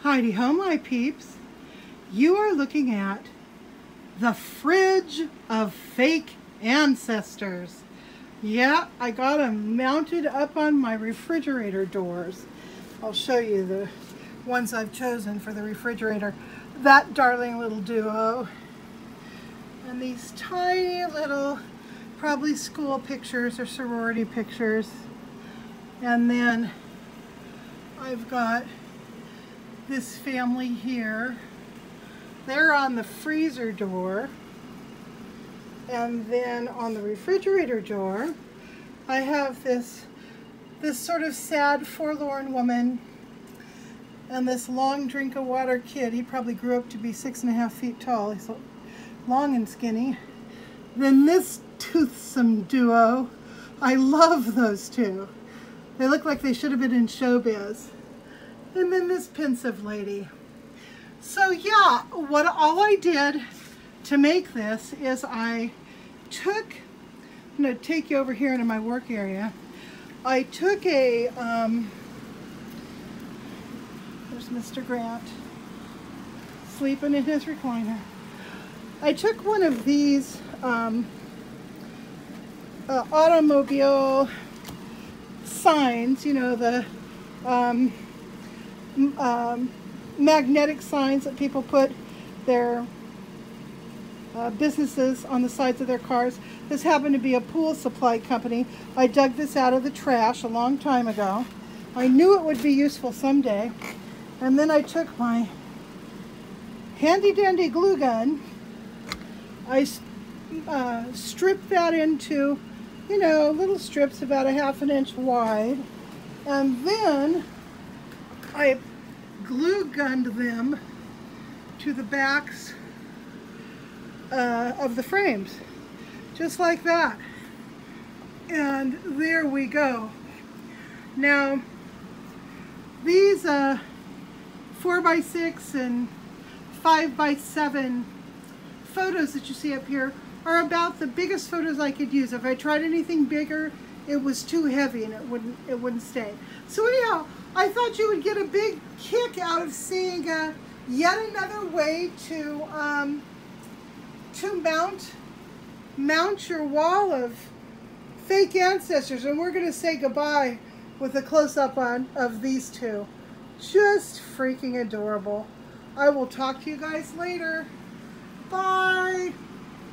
Heidi ho, my peeps. You are looking at the fridge of fake ancestors. Yeah, I got them mounted up on my refrigerator doors. I'll show you the ones I've chosen for the refrigerator. That darling little duo. And these tiny little, probably school pictures or sorority pictures. And then I've got this family here. They're on the freezer door. And then on the refrigerator door, I have this sort of sad, forlorn woman and this long drink of water kid. He probably grew up to be 6.5 feet tall. He's long and skinny. Then this toothsome duo. I love those two. They look like they should have been in showbiz. And then this pensive lady. So yeah, all I did to make this is I'm going to take you over here into my work area. I took there's Mr. Grant sleeping in his recliner. I took one of these automobile signs, you know, the magnetic signs that people put their businesses on the sides of their cars. This happened to be a pool supply company. I dug this out of the trash a long time ago. I knew it would be useful someday. And then I took my handy dandy glue gun. I stripped that into, you know, little strips about 1/2 inch wide. And then I glue gunned them to the backs of the frames, just like that. And there we go. Now, these 4x6 and 5x7 photos that you see up here are about the biggest photos I could use. If I tried anything bigger, it was too heavy and it wouldn't stay. So anyhow, I thought you would get a big kick out of seeing yet another way to mount your wall of fake ancestors. And we're going to say goodbye with a close-up of these two. Just freaking adorable. I will talk to you guys later. Bye.